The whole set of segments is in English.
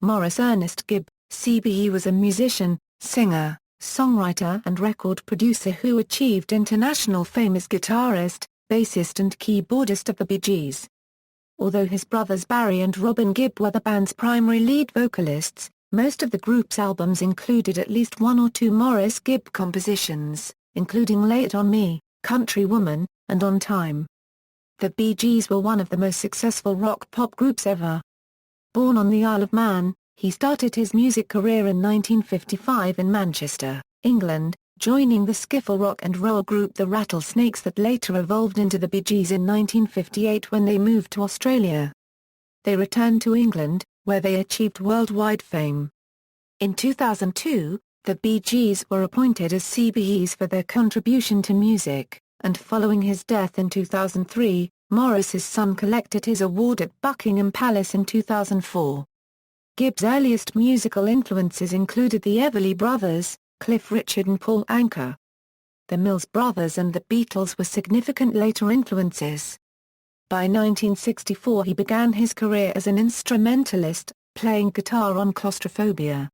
Maurice Ernest Gibb, CBE, was a musician, singer, songwriter and record producer who achieved international fame as guitarist, bassist and keyboardist of the Bee Gees. Although his brothers Barry and Robin Gibb were the band's primary lead vocalists, most of the group's albums included at least one or two Maurice Gibb compositions, including Lay It On Me, Country Woman, and On Time. The Bee Gees were one of the most successful rock-pop groups ever. Born on the Isle of Man, he started his music career in 1955 in Manchester, England, joining the skiffle-rock and roll group the Rattlesnakes that later evolved into the Bee Gees in 1958 when they moved to Australia. They returned to England, where they achieved worldwide fame. In 2002, the Bee Gees were appointed as CBEs for their contribution to music, and following his death in 2003, Maurice's son collected his award at Buckingham Palace in 2004. Gibb's earliest musical influences included the Everly Brothers, Cliff Richard and Paul Anka. The Mills Brothers and the Beatles were significant later influences. By 1964 he began his career as an instrumentalist, playing guitar on Claustrophobia.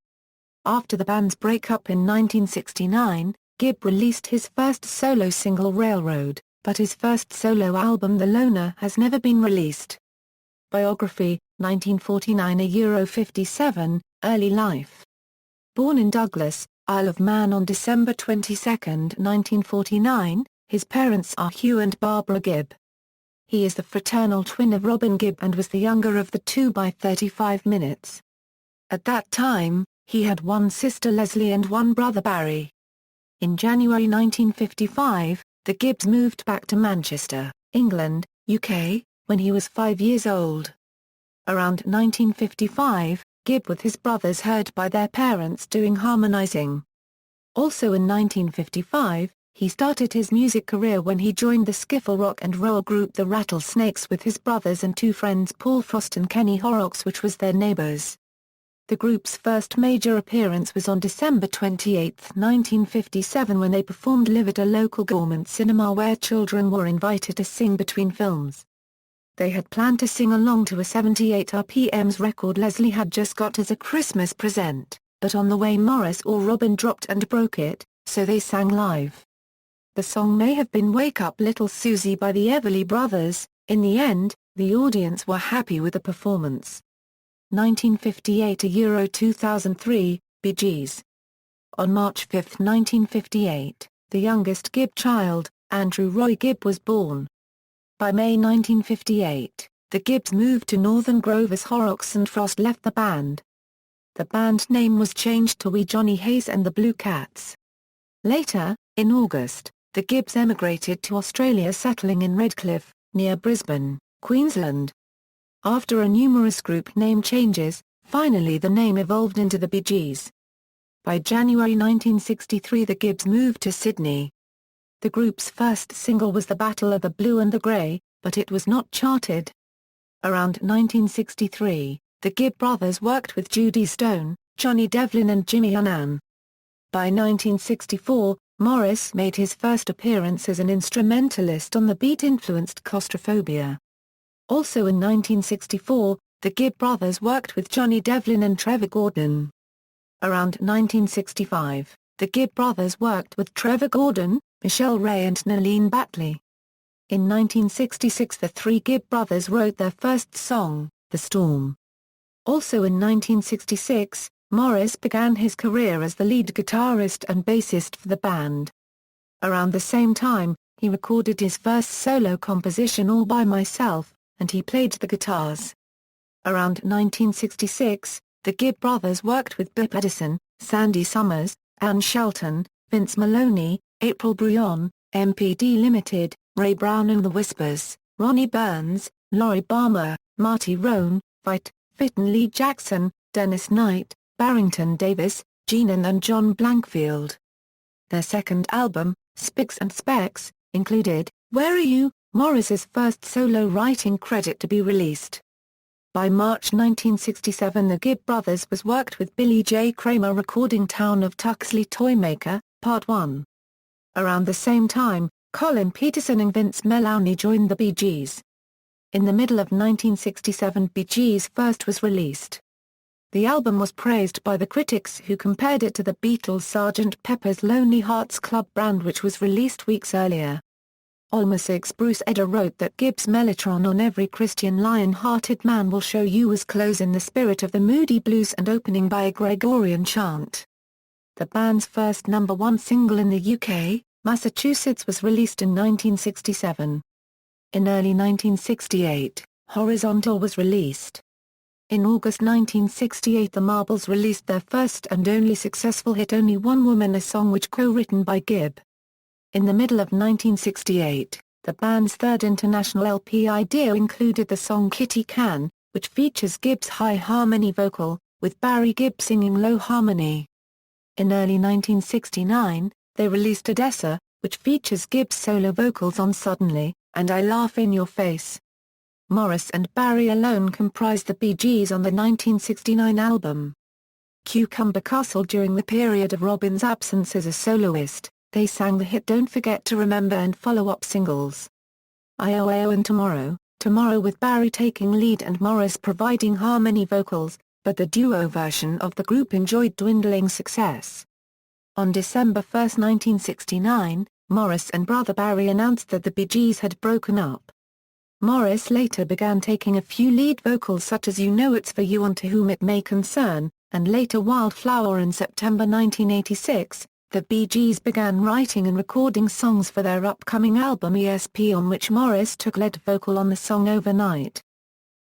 After the band's breakup in 1969, Gibb released his first solo single Railroad, but his first solo album The Loner has never been released. Biography, 1949 €57, Early life. Born in Douglas, Isle of Man on December 22, 1949, his parents are Hugh and Barbara Gibb. He is the fraternal twin of Robin Gibb and was the younger of the two by 35 minutes. At that time, he had one sister Leslie and one brother Barry. In January 1955, the Gibbs moved back to Manchester, England, UK, when he was 5 years old. Around 1955, Gibb with his brothers heard by their parents doing harmonizing. Also in 1955, he started his music career when he joined the skiffle-rock and roll group the Rattlesnakes with his brothers and two friends Paul Frost and Kenny Horrocks, which was their neighbors. The group's first major appearance was on December 28, 1957 when they performed live at a local government cinema where children were invited to sing between films. They had planned to sing along to a 78 RPM's record Leslie had just got as a Christmas present, but on the way Maurice or Robin dropped and broke it, so they sang live. The song may have been Wake Up Little Susie by the Everly Brothers. In the end, the audience were happy with the performance. 1958 to 2003, Bee Gees. On March 5, 1958, the youngest Gibb child, Andrew Roy Gibb, was born. By May 1958, the Gibbs moved to Northern Grove as Horrocks and Frost left the band. The band name was changed to Wee Johnny Hayes and the Blue Cats. Later, in August, the Gibbs emigrated to Australia, settling in Redcliffe, near Brisbane, Queensland. After a numerous group name changes, finally the name evolved into the Bee Gees. By January 1963 the Gibbs moved to Sydney. The group's first single was The Battle of the Blue and the Grey, but it was not charted. Around 1963, the Gibb brothers worked with Judy Stone, Johnny Devlin and Jimmy Annan. By 1964, Maurice made his first appearance as an instrumentalist on the beat-influenced Claustrophobia. Also in 1964, the Gibb brothers worked with Johnny Devlin and Trevor Gordon. Around 1965, the Gibb brothers worked with Trevor Gordon, Michelle Ray and Nalene Batley. In 1966 the three Gibb brothers wrote their first song, The Storm. Also in 1966, Maurice began his career as the lead guitarist and bassist for the band. Around the same time, he recorded his first solo composition All By Myself, and he played the guitars. Around 1966, the Gibb brothers worked with Bip Edison, Sandy Summers, Ann Shelton, Vince Maloney, April Bruyon, MPD Limited, Ray Brown and the Whispers, Ronnie Burns, Laurie Balmer, Marty Roan, Vite, Fitton Lee Jackson, Dennis Knight, Barrington Davis, Geenan and John Blankfield. Their second album, Spicks and Specks, included Where Are You?, Maurice's first solo writing credit to be released. By March 1967 the Gibb brothers was worked with Billy J. Kramer recording Town of Tuxley Toymaker, Part 1. Around the same time, Colin Peterson and Vince Melouney joined the Bee Gees. In the middle of 1967 Bee Gees' first was released. The album was praised by the critics who compared it to the Beatles' Sgt. Pepper's Lonely Hearts Club Band, which was released weeks earlier. AllMusic's Bruce Eder wrote that Gibb's mellotron on Every Christian Lion-Hearted Man Will Show You was close in the spirit of the moody blues and opening by a Gregorian chant. The band's first #1 single in the UK, Massachusetts, was released in 1967. In early 1968, Horizontal was released. In August 1968, the Marbles released their first and only successful hit, Only One Woman, a song which co-written by Gibb. In the middle of 1968, the band's third international LP idea included the song Kitty Can, which features Gibb's high harmony vocal, with Barry Gibb singing low harmony. In early 1969, they released Odessa, which features Gibb's solo vocals on Suddenly, and I Laugh in Your Face. Maurice and Barry alone comprised the Bee Gees on the 1969 album. Cucumber Castle. During the period of Robin's absence as a soloist, they sang the hit Don't Forget to Remember and follow-up singles I.O.A.O. and Tomorrow, Tomorrow, with Barry taking lead and Maurice providing harmony vocals, but the duo version of the group enjoyed dwindling success. On December 1, 1969, Maurice and brother Barry announced that the Bee Gees had broken up. Maurice later began taking a few lead vocals such as You Know It's For You on To Whom It May Concern, and later Wildflower. In September 1986, the Bee Gees began writing and recording songs for their upcoming album ESP, on which Maurice took lead vocal on the song Overnight.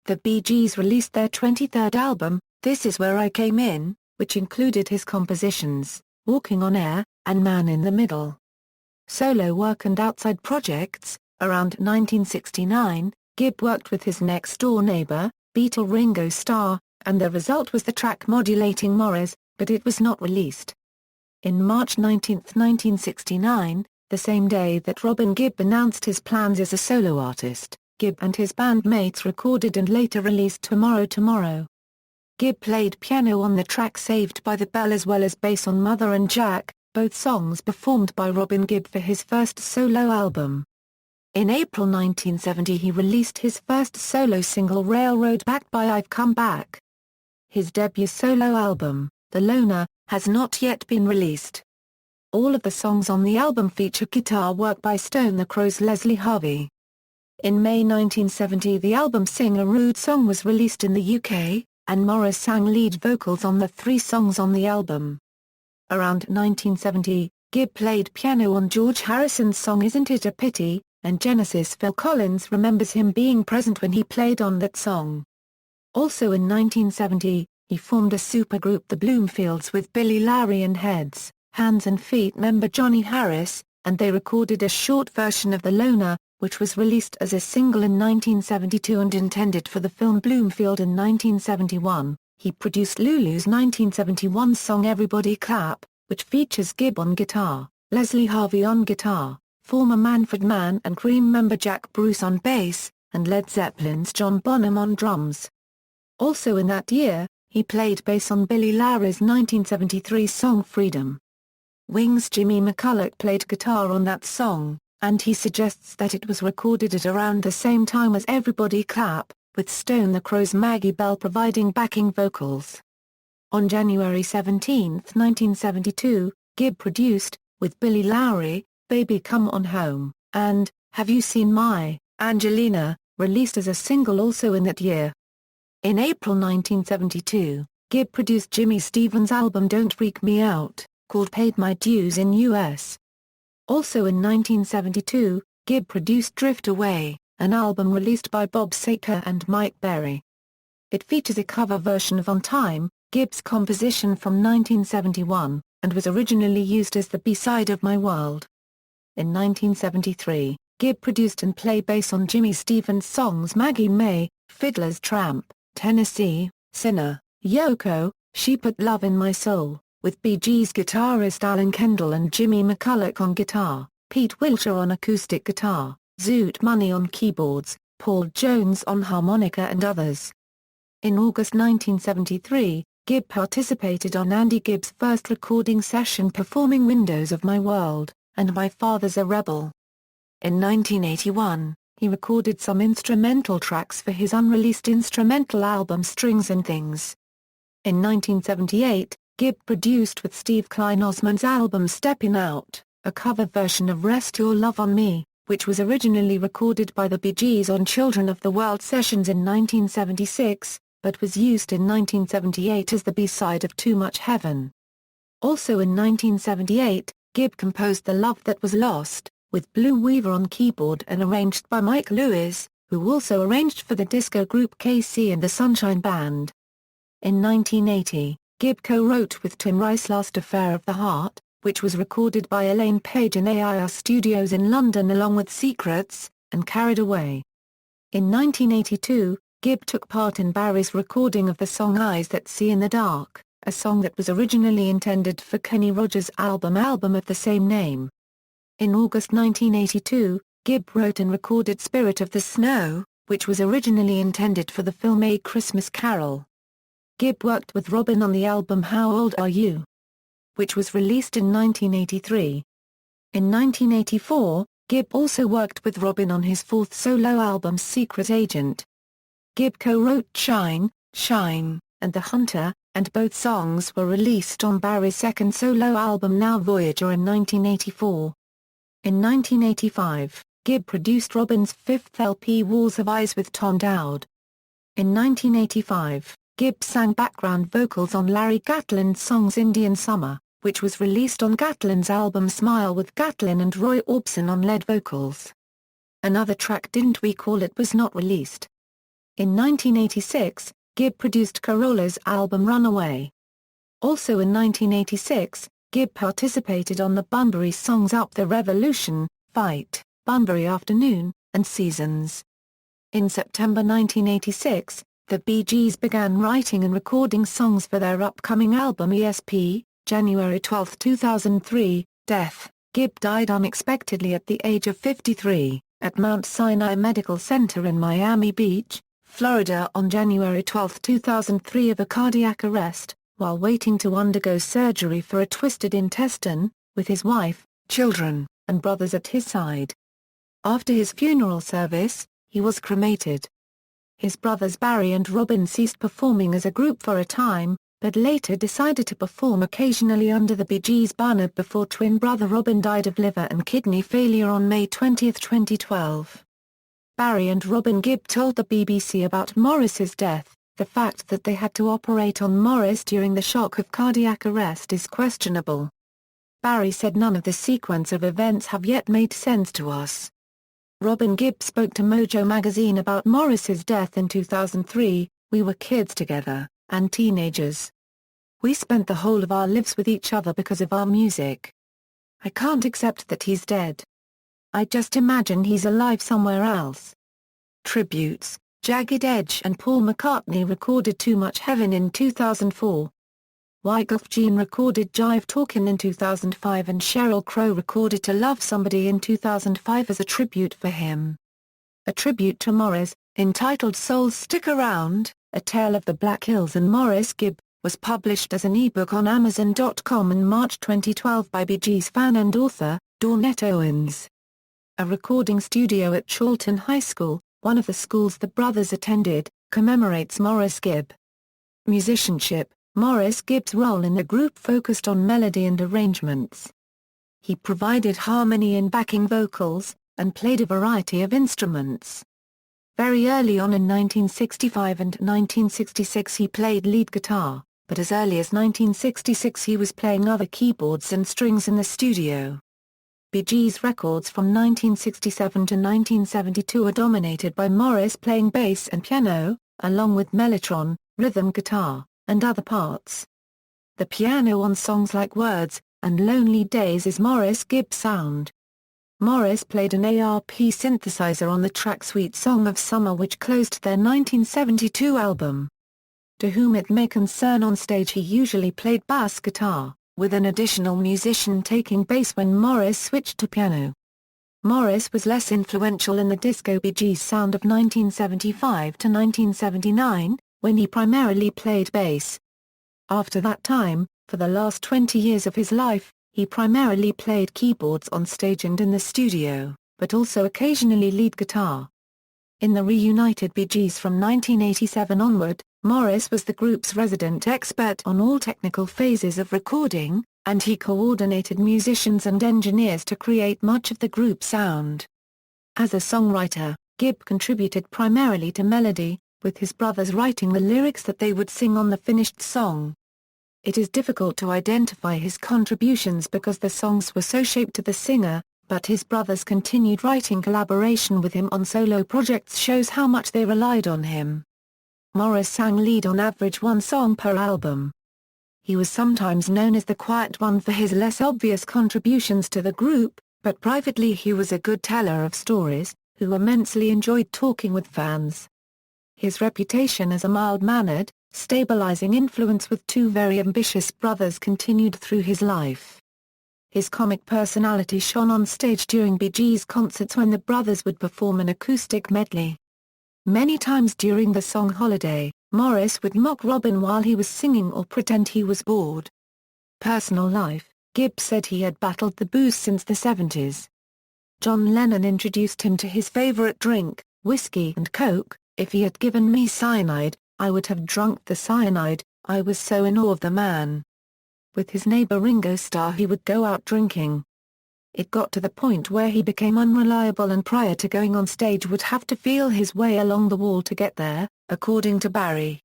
The Bee Gees released their 23rd album, This Is Where I Came In, which included his compositions, Walking on Air, and Man in the Middle. Solo work and outside projects. Around 1969, Gibb worked with his next-door neighbor, Beatle Ringo Starr, and the result was the track Modulating Maurice, but it was not released. In March 19, 1969, the same day that Robin Gibb announced his plans as a solo artist, Gibb and his bandmates recorded and later released Tomorrow Tomorrow. Gibb played piano on the track Saved by the Bell as well as bass on Mother and Jack, both songs performed by Robin Gibb for his first solo album. In April 1970, he released his first solo single Railroad, backed by I've Come Back. His debut solo album, The Loner, has not yet been released. All of the songs on the album feature guitar work by Stone the Crow's Leslie Harvey. In May 1970, the album Sing a Rude Song was released in the UK, and Maurice sang lead vocals on the 3 songs on the album. Around 1970, Gibb played piano on George Harrison's song Isn't It a Pity, and Genesis' Phil Collins remembers him being present when he played on that song. Also in 1970, he formed a supergroup The Bloomfields with Billy Lowry and Heads, Hands and Feet member Johnny Harris, and they recorded a short version of The Loner, which was released as a single in 1972 and intended for the film Bloomfield in 1971. He produced Lulu's 1971 song Everybody Clap, which features Gibb on guitar, Leslie Harvey on guitar, former Manfred Mann and Cream member Jack Bruce on bass, and Led Zeppelin's John Bonham on drums. Also in that year, he played bass on Billy Lowry's 1973 song Freedom. Wings' Jimmy McCulloch played guitar on that song, and he suggests that it was recorded at around the same time as Everybody Clap, with Stone the Crow's Maggie Bell providing backing vocals. On January 17, 1972, Gibb produced, with Billy Lowry, Baby Come On Home, and Have You Seen My Angelina, released as a single also in that year. In April 1972, Gibb produced Jimmy Stevens' album Don't Freak Me Out, called Paid My Dues in U.S. Also in 1972, Gibb produced Drift Away, an album released by Bob Saker and Mike Berry. It features a cover version of On Time, Gibb's composition from 1971, and was originally used as the B-side of My World. In 1973, Gibb produced and played bass on Jimmy Stevens' songs Maggie May, Fiddler's Tramp, Tennessee, Sinner, Yoko, She Put Love in My Soul, with Bee Gees guitarist Alan Kendall and Jimmy McCulloch on guitar, Pete Wilshire on acoustic guitar, Zoot Money on keyboards, Paul Jones on harmonica and others. In August 1973, Gibb participated on Andy Gibb's first recording session performing Windows of My World, and My Father's a Rebel. In 1981, he recorded some instrumental tracks for his unreleased instrumental album Strings and Things. In 1978, Gibb produced with Steve Klein Osmond's album Steppin' Out, a cover version of Rest Your Love on Me, which was originally recorded by the Bee Gees on Children of the World sessions in 1976, but was used in 1978 as the B-side of Too Much Heaven. Also in 1978, Gibb composed The Love That Was Lost, with Blue Weaver on keyboard and arranged by Mike Lewis, who also arranged for the disco group KC and the Sunshine Band. In 1980, Gibb co-wrote with Tim Rice Last Affair of the Heart, which was recorded by Elaine Page in AIR Studios in London along with Secrets, and Carried Away. In 1982, Gibb took part in Barry's recording of the song Eyes That See in the Dark, a song that was originally intended for Kenny Rogers' album of the same name. In August 1982, Gibb wrote and recorded Spirit of the Snow, which was originally intended for the film A Christmas Carol. Gibb worked with Robin on the album How Old Are You?, which was released in 1983. In 1984, Gibb also worked with Robin on his fourth solo album Secret Agent. Gibb co-wrote Shine, Shine, and The Hunter, and both songs were released on Barry's second solo album Now Voyager in 1984. In 1985, Gibb produced Robin's fifth LP Walls of Eyes with Tom Dowd. In 1985, Gibb sang background vocals on Larry Gatlin's songs Indian Summer, which was released on Gatlin's album Smile with Gatlin and Roy Orbison on lead vocals. Another track Didn't We Call It was not released. In 1986, Gibb produced Corola's album Runaway. Also in 1986, Gibb participated on the Bunbury songs Up the Revolution, Fight, Bunbury Afternoon, and Seasons. In September 1986, the Bee Gees began writing and recording songs for their upcoming album ESP. January 12, 2003, death. Gibb died unexpectedly at the age of 53, at Mount Sinai Medical Center in Miami Beach, Florida on January 12, 2003 of a cardiac arrest, while waiting to undergo surgery for a twisted intestine, with his wife, children, and brothers at his side. After his funeral service, he was cremated. His brothers Barry and Robin ceased performing as a group for a time, but later decided to perform occasionally under the Bee Gees banner before twin brother Robin died of liver and kidney failure on May 20, 2012. Barry and Robin Gibb told the BBC about Maurice's death, the fact that they had to operate on Maurice during the shock of cardiac arrest is questionable. Barry said none of the sequence of events have yet made sense to us. Robin Gibb spoke to Mojo magazine about Maurice's death in 2003, "We were kids together, and teenagers. We spent the whole of our lives with each other because of our music. I can't accept that he's dead. I just imagine he's alive somewhere else." Tributes: Jagged Edge and Paul McCartney recorded Too Much Heaven in 2004. Wyclef Jean recorded Jive Talkin' in 2005 and Sheryl Crow recorded To Love Somebody in 2005 as a tribute for him. A tribute to Maurice, entitled Souls Stick Around, A Tale of the Black Hills and Maurice Gibb, was published as an ebook on Amazon.com in March 2012 by Bee Gees fan and author, Dawnette Owens. A recording studio at Charlton High School, one of the schools the brothers attended, commemorates Maurice Gibb. Musicianship: Maurice Gibb's role in the group focused on melody and arrangements. He provided harmony and backing vocals, and played a variety of instruments. Very early on in 1965 and 1966 he played lead guitar, but as early as 1966 he was playing other keyboards and strings in the studio. Bee Gees records from 1967 to 1972 are dominated by Maurice playing bass and piano, along with mellotron, rhythm guitar, and other parts. The piano on songs like Words and Lonely Days is Maurice Gibb's sound. Maurice played an ARP synthesizer on the track Sweet Song of Summer, which closed their 1972 album. To whom it may concern, on stage he usually played bass guitar, with an additional musician taking bass when Maurice switched to piano. Maurice was less influential in the disco Bee Gees sound of 1975 to 1979, when he primarily played bass. After that time, for the last 20 years of his life, he primarily played keyboards on stage and in the studio, but also occasionally lead guitar. In the reunited Bee Gees from 1987 onward, Maurice was the group's resident expert on all technical phases of recording, and he coordinated musicians and engineers to create much of the group's sound. As a songwriter, Gibb contributed primarily to melody, with his brothers writing the lyrics that they would sing on the finished song. It is difficult to identify his contributions because the songs were so shaped to the singer, but his brothers' continued writing collaboration with him on solo projects shows how much they relied on him. Maurice sang lead on average one song per album. He was sometimes known as the Quiet One for his less obvious contributions to the group, but privately he was a good teller of stories, who immensely enjoyed talking with fans. His reputation as a mild-mannered, stabilizing influence with two very ambitious brothers continued through his life. His comic personality shone on stage during Bee Gees concerts when the brothers would perform an acoustic medley. Many times during the song Holiday, Maurice would mock Robin while he was singing or pretend he was bored. Personal life: Gibb said he had battled the booze since the 70s. John Lennon introduced him to his favorite drink, whiskey and coke. "If he had given me cyanide, I would have drunk the cyanide, I was so in awe of the man." With his neighbor Ringo Starr he would go out drinking. It got to the point where he became unreliable and prior to going on stage would have to feel his way along the wall to get there, according to Barry.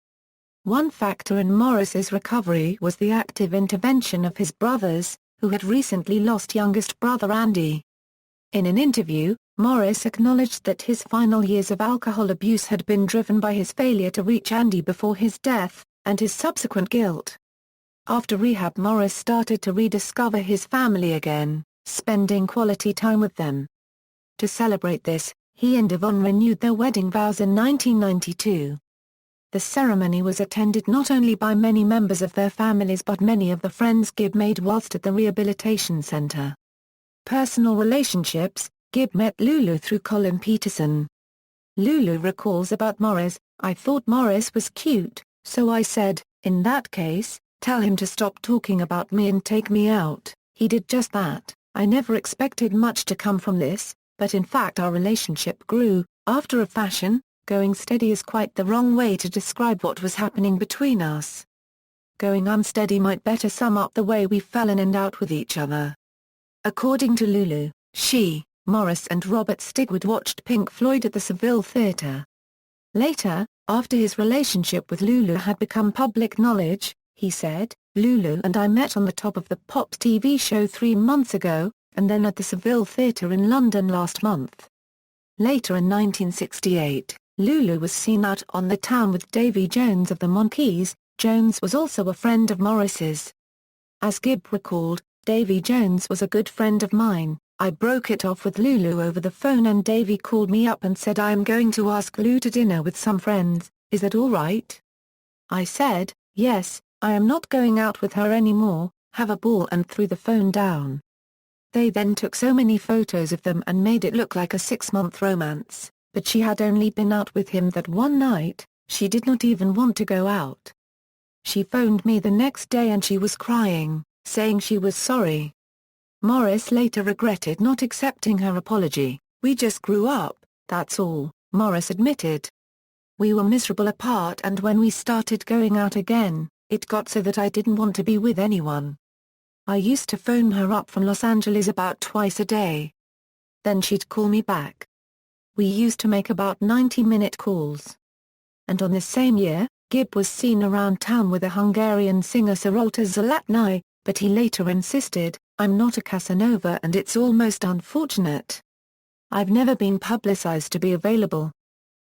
One factor in Maurice's recovery was the active intervention of his brothers, who had recently lost youngest brother Andy. In an interview, Maurice acknowledged that his final years of alcohol abuse had been driven by his failure to reach Andy before his death, and his subsequent guilt. After rehab, Maurice started to rediscover his family again, spending quality time with them. To celebrate this, he and Yvonne renewed their wedding vows in 1992. The ceremony was attended not only by many members of their families but many of the friends Gibb made whilst at the rehabilitation center. Personal relationships: Gibb met Lulu through Colin Peterson. Lulu recalls about Maurice, "I thought Maurice was cute, so I said, in that case, tell him to stop talking about me and take me out. He did just that. I never expected much to come from this, but in fact our relationship grew, after a fashion. Going steady is quite the wrong way to describe what was happening between us. Going unsteady might better sum up the way we fell in and out with each other." According to Lulu, she, Maurice and Robert Stigwood watched Pink Floyd at the Seville Theatre. Later, after his relationship with Lulu had become public knowledge, he said, "Lulu and I met on the Top of the Pops TV show 3 months ago, and then at the Seville Theatre in London last month." Later in 1968, Lulu was seen out on the town with Davy Jones of the Monkees. Jones was also a friend of Maurice's. As Gibb recalled, "Davy Jones was a good friend of mine. I broke it off with Lulu over the phone and Davy called me up and said I am going to ask Lou to dinner with some friends, is that all right? I said, yes, I am not going out with her anymore, have a ball, and threw the phone down. They then took so many photos of them and made it look like a 6-month romance, but she had only been out with him that one night, she did not even want to go out. She phoned me the next day and she was crying, saying she was sorry." Maurice later regretted not accepting her apology. "We just grew up, that's all," Maurice admitted. "We were miserable apart and when we started going out again, it got so that I didn't want to be with anyone. I used to phone her up from Los Angeles about twice a day. Then she'd call me back. We used to make about 90-minute calls." And on this same year, Gibb was seen around town with a Hungarian singer Sarolta Zalatni, but he later insisted, "I'm not a Casanova and it's almost unfortunate. I've never been publicized to be available.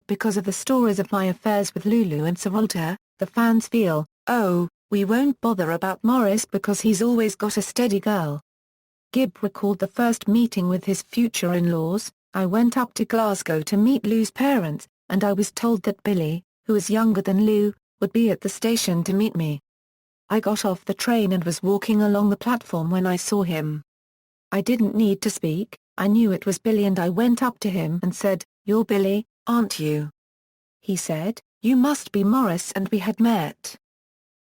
Because of the stories of my affairs with Lulu and Sarolta, the fans feel, oh, we won't bother about Maurice because he's always got a steady girl." Gibb recalled the first meeting with his future in-laws. "I went up to Glasgow to meet Lou's parents, and I was told that Billy, who is younger than Lou, would be at the station to meet me. I got off the train and was walking along the platform when I saw him. I didn't need to speak, I knew it was Billy and I went up to him and said, 'You're Billy, aren't you?' He said, 'You must be Maurice,' and we had met."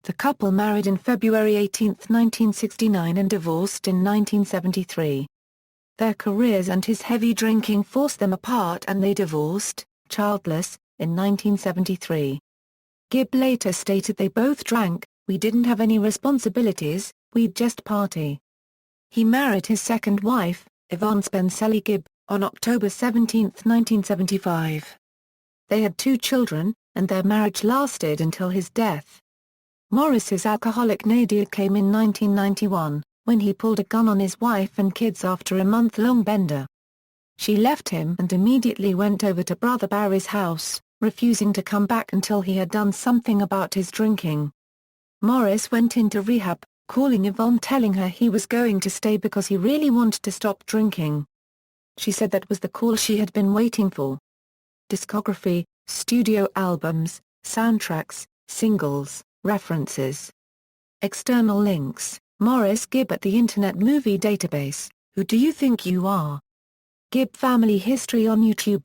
The couple married in February 18, 1969 and divorced in 1973. Their careers and his heavy drinking forced them apart and they divorced, childless, in 1973. Gibb later stated they both drank, "We didn't have any responsibilities, we'd just party." He married his second wife, Yvonne Spencelli Gibb, on October 17, 1975. They had 2 children, and their marriage lasted until his death. Maurice's alcoholic nadir came in 1991, when he pulled a gun on his wife and kids after a month-long bender. She left him and immediately went over to brother Barry's house, refusing to come back until he had done something about his drinking. Maurice went into rehab, calling Yvonne, telling her he was going to stay because he really wanted to stop drinking. She said that was the call she had been waiting for. Discography, studio albums, soundtracks, singles, references. External links: Maurice Gibb at the Internet Movie Database, Who Do You Think You Are? Gibb Family History on YouTube.